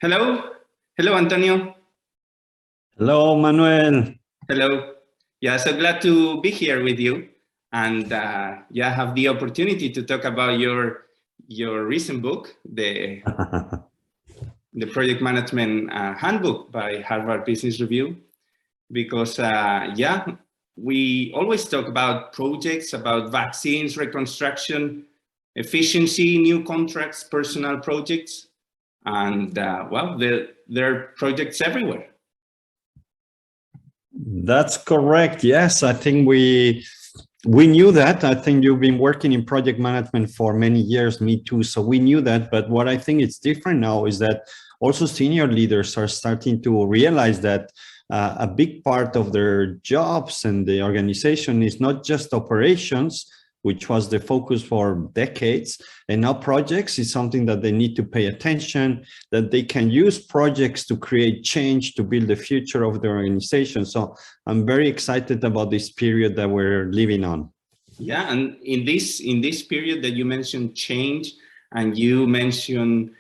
Hello. Hello, Antonio. Hello, Manuel. Hello. Yeah, so glad to be here with you and have the opportunity to talk about your recent book, the Project Management Handbook by Harvard Business Review, because we always talk about projects, about vaccines, reconstruction, efficiency, new contracts, personal projects, and there are projects everywhere. That's correct. Yes, I think we knew that. I think you've been working in project management for many years, me too. So we knew that. But what I think is different now is that also senior leaders are starting to realize that a big part of their jobs and the organization is not just operations, which was the focus for decades. And now projects is something that they need to pay attention, that they can use projects to create change, to build the future of the organization. So I'm very excited about this period that we're living on. Yeah, and in this period that you mentioned change, and you mentioned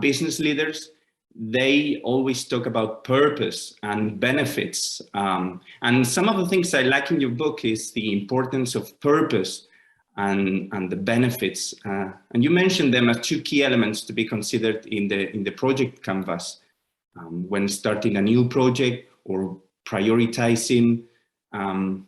business leaders, they always talk about purpose and benefits. And some of the things I like in your book is the importance of purpose and the benefits. And you mentioned them as two key elements to be considered in the project canvas when starting a new project or prioritizing. And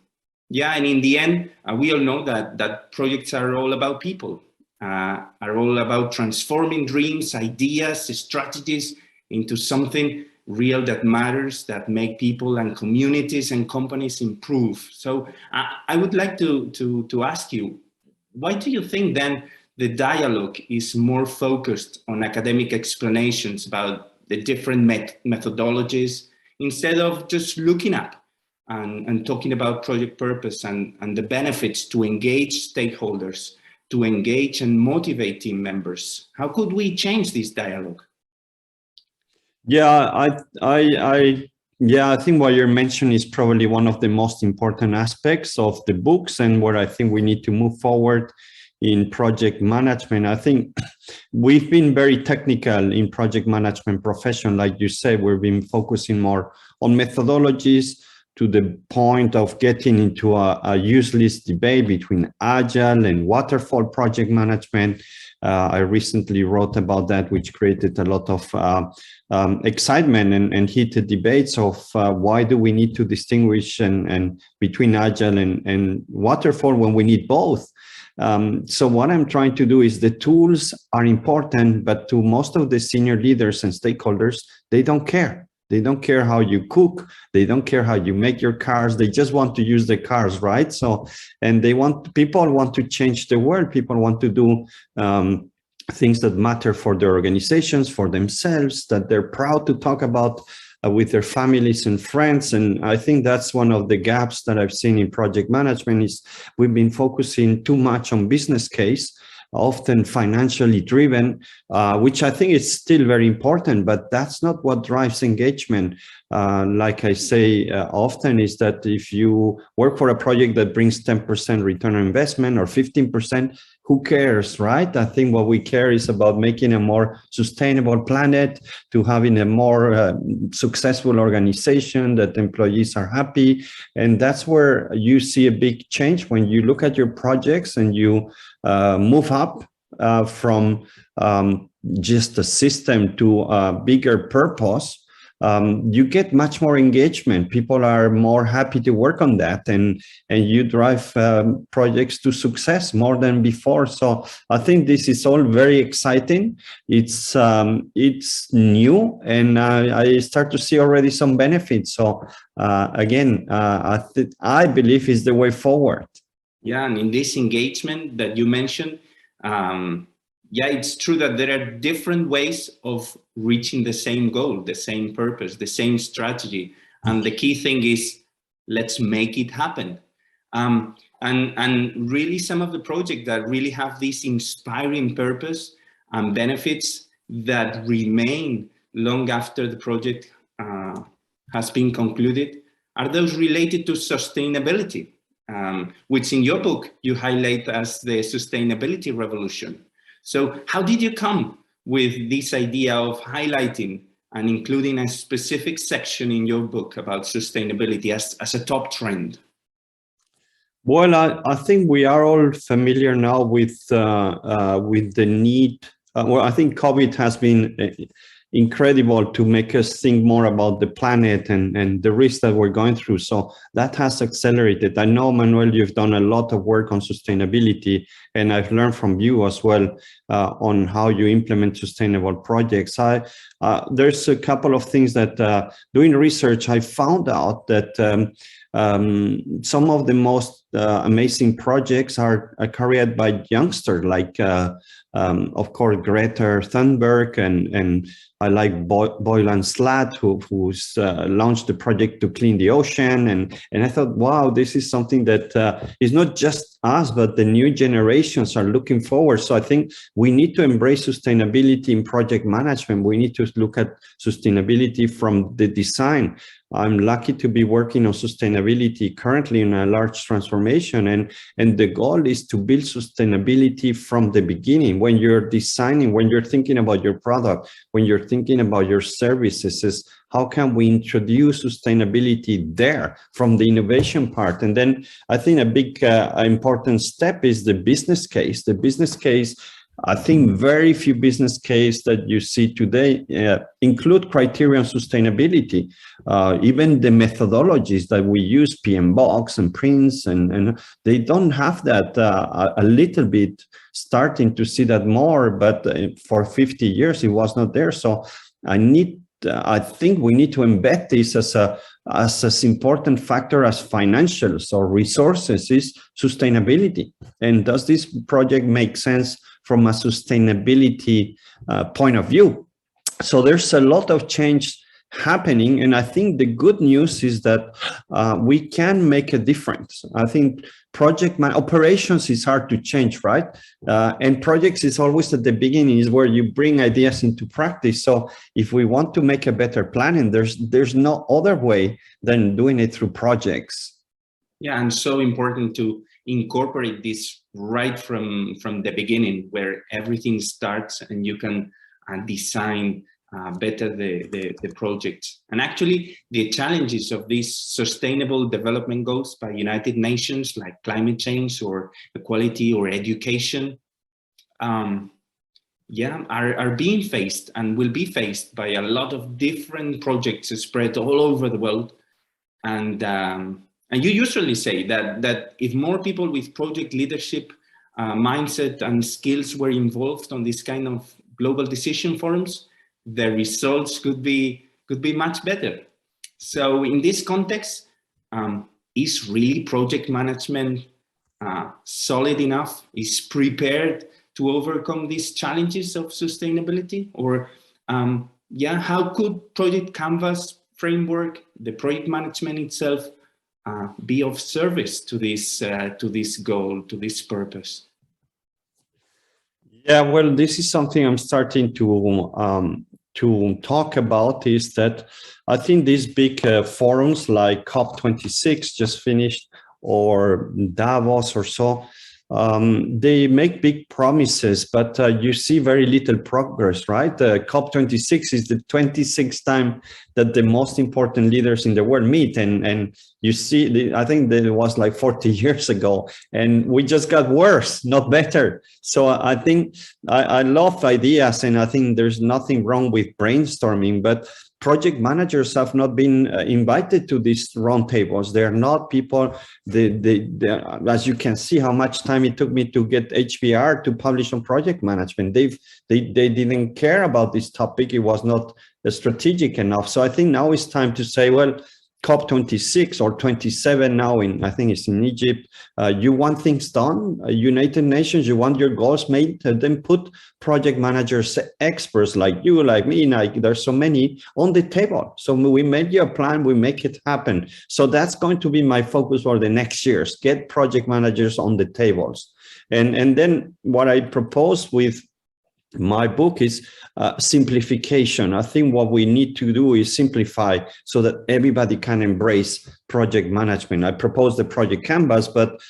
in the end, we all know that projects are all about people, are all about transforming dreams, ideas, strategies into something real that matters, that make people and communities and companies improve. So I would like to ask you, why do you think then the dialogue is more focused on academic explanations about the different methodologies instead of just looking up and talking about project purpose and the benefits to engage stakeholders, to engage and motivate team members? How could we change this dialogue? Yeah, I think what you're mentioning is probably one of the most important aspects of the books and where I think we need to move forward in project management. I think we've been very technical in project management profession. Like you said, we've been focusing more on methodologies to the point of getting into a useless debate between agile and waterfall project management. I recently wrote about that, which created a lot of excitement and heated debates of why do we need to distinguish and between agile and waterfall when we need both. So what I'm trying to do is the tools are important, but to most of the senior leaders and stakeholders, they don't care. They don't care how you cook. They don't care how you make your cars. They just want to use the cars, right? So, and people want to change the world. People want to do things that matter for their organizations, for themselves, that they're proud to talk about with their families and friends. And I think that's one of the gaps that I've seen in project management is we've been focusing too much on business case, often financially driven, which I think is still very important, but that's not what drives engagement. Like I say often is that if you work for a project that brings 10% return on investment or 15%, who cares, right? I think what we care is about making a more sustainable planet, to having a more successful organization, that employees are happy. And that's where you see a big change when you look at your projects and you move up from just a system to a bigger purpose. You get much more engagement. People are more happy to work on that, and you drive projects to success more than before. So I think this is all very exciting. It's new, and I start to see already some benefits. So again, I believe is the way forward. Yeah, and in this engagement that you mentioned, it's true that there are different ways of reaching the same goal, the same purpose, the same strategy. And the key thing is, let's make it happen. And really some of the projects that really have this inspiring purpose and benefits that remain long after the project has been concluded are those related to sustainability, which in your book you highlight as the sustainability revolution. So how did you come with this idea of highlighting and including a specific section in your book about sustainability as a top trend? Well, I think we are all familiar now with the need. Well, I think COVID has been incredible to make us think more about the planet and the risks that we're going through. So that has accelerated. I know, Manuel, you've done a lot of work on sustainability, and I've learned from you as well on how you implement sustainable projects. There's a couple of things that doing research, I found out that some of the most amazing projects are carried by youngsters, like of course Greta Thunberg, and I like Boylan Slat, who's launched the project to clean the ocean, and I thought, wow, this is something that is not just us, but the new generations are looking forward. So I think we need to embrace sustainability in project management. We need to look at sustainability from the design. I'm lucky to be working on sustainability currently in a large transformation, and the goal is to build sustainability from the beginning. When you're designing, when you're thinking about your product, when you're thinking about your services, is how can we introduce sustainability there from the innovation part? And then I think a big important step is the business case. The business case, I think very few business cases that you see today include criteria on sustainability. Even the methodologies that we use, PMBOK and PRINCE, and they don't have that. A little bit starting to see that more, but for 50 years it was not there. So I think we need to embed this as important factor as financials or resources is sustainability. And does this project make sense from a sustainability point of view? So there's a lot of change happening, and I think the good news is that we can make a difference. I think operations is hard to change, right? And projects is always at the beginning, is where you bring ideas into practice. So if we want to make a better planning, there's no other way than doing it through projects. Yeah, and so important to incorporate this right from the beginning, where everything starts and you can design better the project. And actually, the challenges of these sustainable development goals by United Nations, like climate change or equality or education, are being faced and will be faced by a lot of different projects spread all over the world. And you usually say that if more people with project leadership mindset and skills were involved on this kind of global decision forums, the results could be much better. So in this context, is really project management solid enough? Is prepared to overcome these challenges of sustainability? Or how could Project Canvas framework, the project management itself, be of service to this goal, to this purpose? Yeah, well, this is something I'm starting to talk about, is that I think these big forums like COP26 just finished, or Davos or so, they make big promises, but you see very little progress, right? COP26 is the 26th time that the most important leaders in the world meet, and you see, I think that it was like 40 years ago, and we just got worse, not better. So I think I love ideas, and I think there's nothing wrong with brainstorming, but project managers have not been invited to these roundtables. They're not people, as you can see how much time it took me to get HBR to publish on project management. They didn't care about this topic. It was not strategic enough. So I think now it's time to say, well, COP26 or 27 now, I think it's in Egypt. You want things done, United Nations, you want your goals made, then put project managers, experts like you, like me, like there's so many on the table. So we make your plan, we make it happen. So that's going to be my focus for the next years, get project managers on the tables. And then what I propose with my book is simplification. I think what we need to do is simplify so that everybody can embrace project management. I propose the project canvas, but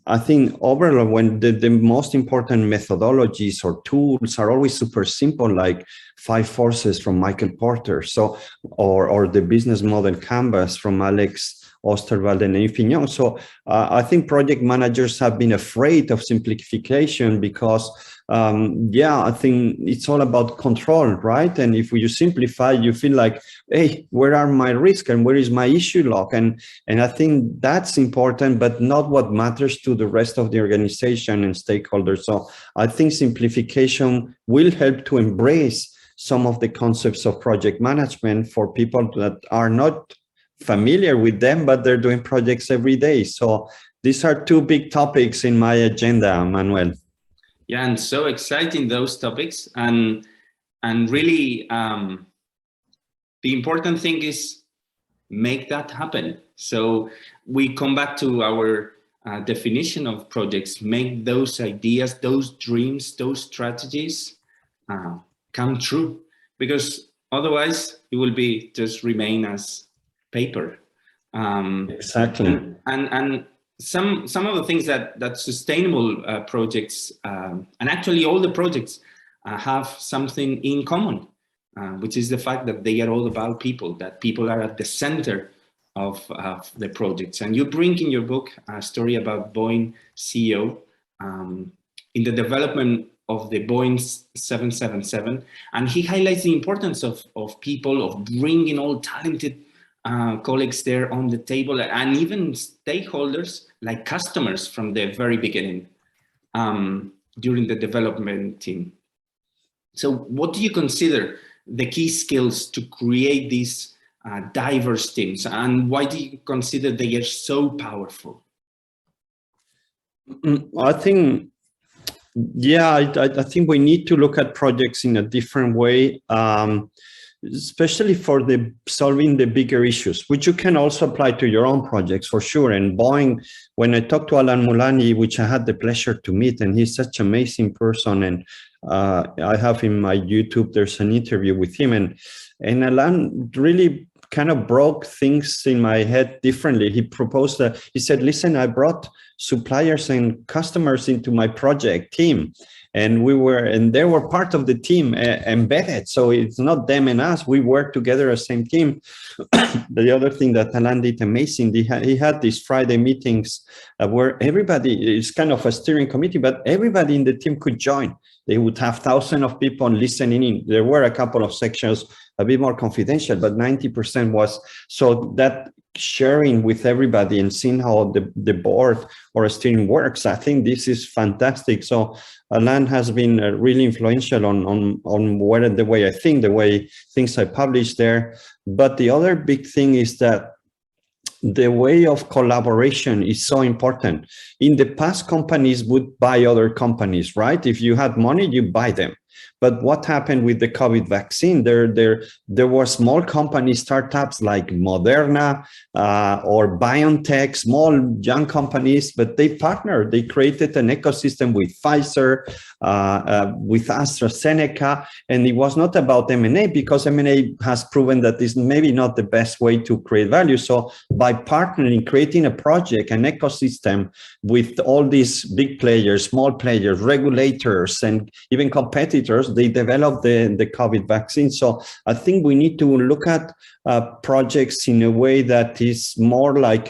I think overall, when the most important methodologies or tools are always super simple, like 5 Forces from Michael Porter, so or the business model canvas from Alex Osterwald and Infignón. So I think project managers have been afraid of simplification because I think it's all about control, right? And if you simplify, you feel like, hey, where are my risks and where is my issue log? And I think that's important, but not what matters to the rest of the organization and stakeholders. So I think simplification will help to embrace some of the concepts of project management for people that are not familiar with them, but they're doing projects every day. So these are two big topics in my agenda, Manuel. Yeah, and so exciting, those topics. And really, the important thing is make that happen. So we come back to our definition of projects, make those ideas, those dreams, those strategies come true, because otherwise it will be just remain as paper. Exactly. And some of the things that sustainable projects, and actually all the projects have something in common, which is the fact that they are all about people, that people are at the center of the projects. And you bring in your book a story about Boeing CEO in the development of the Boeing 777, and he highlights the importance of people, of bringing all talented colleagues there on the table, and even stakeholders like customers from the very beginning during the development team. So what do you consider the key skills to create these diverse teams, and why do you consider they are so powerful? I think, I think we need to look at projects in a different way, especially for solving the bigger issues, which you can also apply to your own projects for sure. And Boeing, when I talked to Alan Mulani, which I had the pleasure to meet, and he's such an amazing person, and I have in my YouTube, there's an interview with him, and Alan really kind of broke things in my head differently. He proposed that, he said, listen, I brought suppliers and customers into my project team, and they were part of the team embedded. So it's not them and us, we work together as same team. The other thing that Alan did amazing, he had these Friday meetings where everybody is kind of a steering committee, but everybody in the team could join. They would have thousands of people listening in. There were a couple of sections a bit more confidential, but 90% was, so that sharing with everybody and seeing how the board or a steering works, I think this is fantastic. So Alan has been really influential on the way I think, the way things I publish there. But the other big thing is that the way of collaboration is so important. In the past, companies would buy other companies, right? If you had money, you buy them. But what happened with the COVID vaccine? There were small companies, startups like Moderna or BioNTech, small young companies, but they partnered. They created an ecosystem with Pfizer, with AstraZeneca, and it was not about M&A, because M&A has proven that this maybe not the best way to create value. So by partnering, creating a project, an ecosystem with all these big players, small players, regulators, and even competitors, they developed the COVID vaccine. So I think we need to look at projects in a way that is more like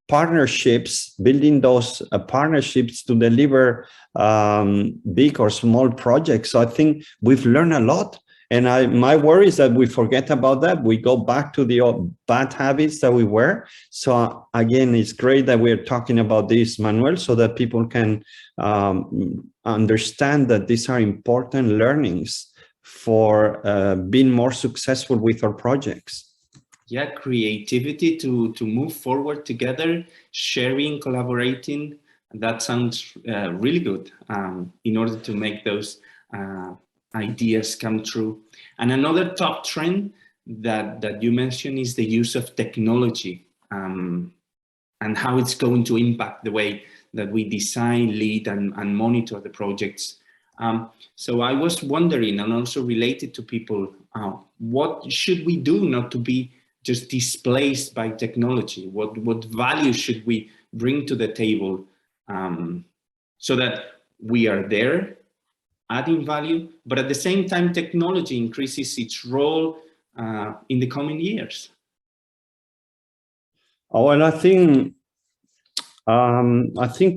partnerships, building those partnerships to deliver big or small projects. So I think we've learned a lot. And my worry is that we forget about that. We go back to the old bad habits that we were. So again, it's great that we're talking about this, Manuel, so that people can understand that these are important learnings for being more successful with our projects. Yeah, creativity to move forward together, sharing, collaborating. That sounds really good in order to make those ideas come true. And another top trend that you mentioned is the use of technology and how it's going to impact the way that we design, lead, and monitor the projects. So I was wondering, and also related to people, what should we do not to be just displaced by technology? What value should we bring to the table so that we are there adding value, but at the same time, technology increases its role in the coming years? Oh, and I think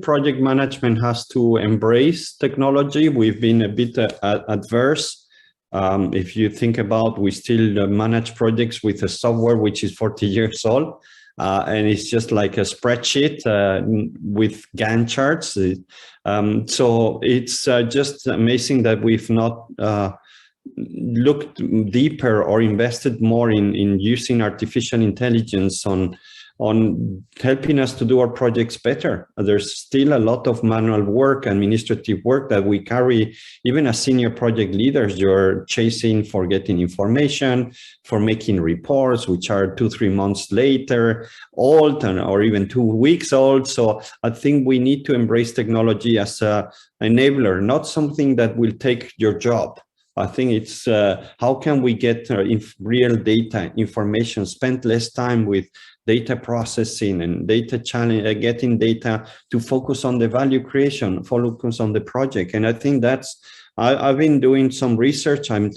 project management has to embrace technology. We've been a bit adverse. If you think about, we still manage projects with a software which is 40 years old, and it's just like a spreadsheet with Gantt charts. So it's just amazing that we've not looked deeper or invested more in using artificial intelligence on helping us to do our projects better. There's still a lot of manual work, administrative work that we carry. Even as senior project leaders, you're chasing for getting information, for making reports, which are 2-3 months later old, or even 2 weeks old. So I think we need to embrace technology as an enabler, not something that will take your job. I think it's how can we get real data information, spend less time with data processing and data challenge, getting data to focus on the value creation, focus on the project. And I think that's, I've been doing some research. I'm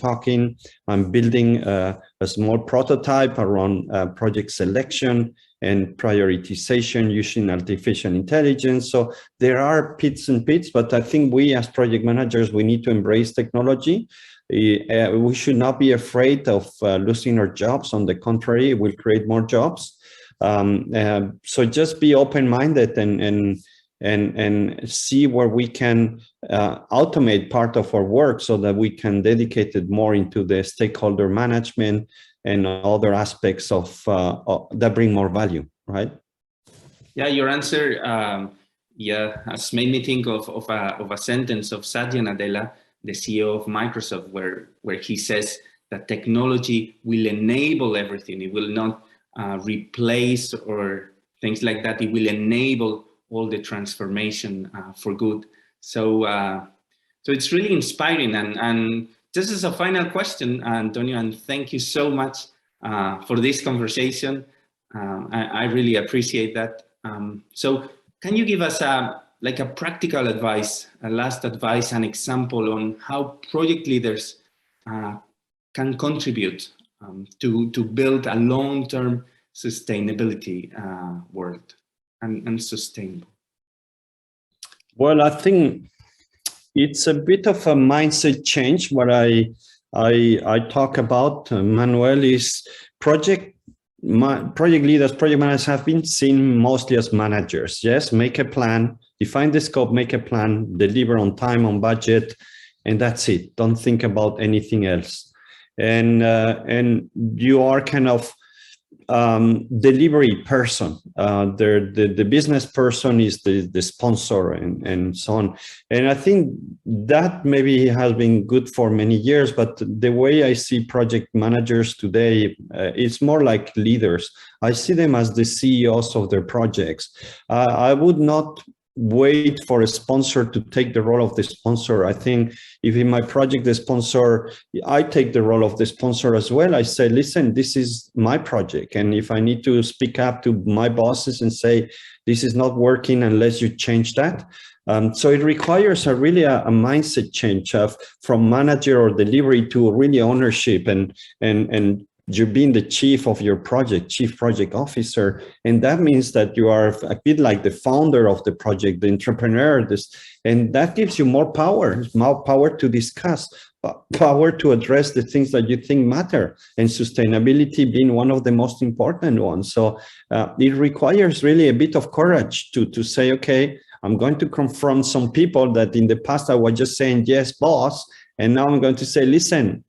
building a small prototype around project selection and prioritization using artificial intelligence. So there are bits and bits, but I think we as project managers, we need to embrace technology. We should not be afraid of losing our jobs. On the contrary, it will create more jobs. So just be open-minded and see where we can automate part of our work so that we can dedicate it more into the stakeholder management and other aspects of that bring more value, right? Yeah, your answer has made me think of a sentence of Satya Nadella, the CEO of Microsoft, where he says that technology will enable everything. It will not replace or things like that. It will enable all the transformation for good. So it's really inspiring. And just as a final question, Antonio, and thank you so much for this conversation. I really appreciate that. So can you give us a practical advice, a last advice, an example on how project leaders can contribute to build a long-term sustainability world and sustainable? Well, I think it's a bit of a mindset change. What I talk about, Manuel, is project leaders, project managers have been seen mostly as managers. Yes, make a plan, define the scope, make a plan, deliver on time, on budget, and that's it. Don't think about anything else. And you are kind of delivery person. The business person is the sponsor and so on. And I think that maybe has been good for many years, but the way I see project managers today, it's more like leaders. I see them as the CEOs of their projects. I would not wait for a sponsor to take the role of the sponsor. I think if in my project, the sponsor, I take the role of the sponsor as well. I say, listen, this is my project. And if I need to speak up to my bosses and say, this is not working unless you change that. So it requires a mindset change from manager or delivery to really ownership and you're being the chief of your project, chief project officer. And that means that you are a bit like the founder of the project, the entrepreneur, and that gives you more power to discuss, power to address the things that you think matter, and sustainability being one of the most important ones. So it requires really a bit of courage to say, okay, I'm going to confront some people that in the past I was just saying, yes, boss. And now I'm going to say, listen,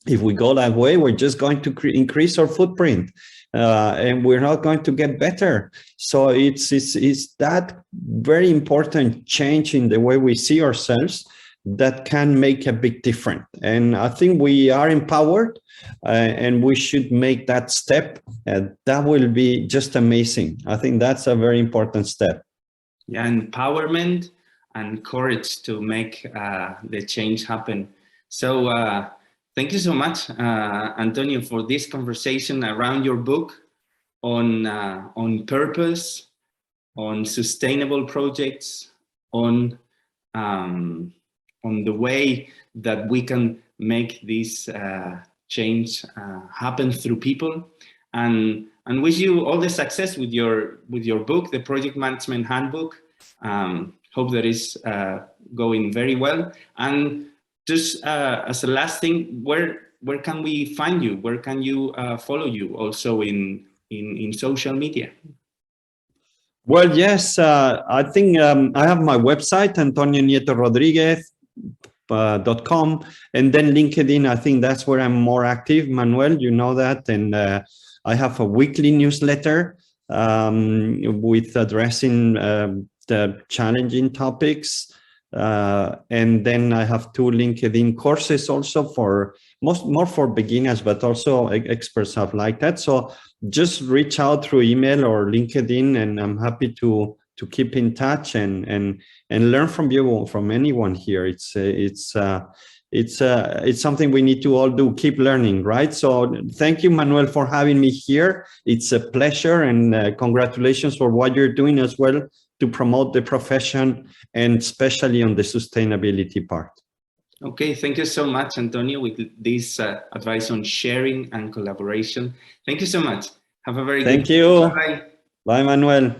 if we go that way, we're just going to increase our footprint and we're not going to get better. So it's that very important change in the way we see ourselves that can make a big difference. And I think we are empowered and we should make that step. That will be just amazing. I think that's a very important step. Yeah, empowerment and courage to make the change happen. So thank you so much, Antonio, for this conversation around your book on purpose, on sustainable projects, on the way that we can make this change happen through people, and wish you all the success with your book, the Project Management Handbook. Hope that is going very well. And just as a last thing, where can we find you? Where can you follow you also in social media? Well, yes, I think I have my website, Nieto-Rodríguez.com, and then LinkedIn. I think that's where I'm more active. Manuel, you know that. And I have a weekly newsletter with addressing the challenging topics. And then I have 2 LinkedIn courses also for more for beginners, but also experts have like that. So just reach out through email or LinkedIn, and I'm happy to keep in touch and learn from you, from anyone here. It's something we need to all do, keep learning, right? So thank you, Manuel, for having me here. It's a pleasure, and congratulations for what you're doing as well to promote the profession, and especially on the sustainability part. Okay, thank you so much, Antonio, with this advice on sharing and collaboration. Thank you so much. Have a very good day. Thank you. Bye. Bye, Manuel.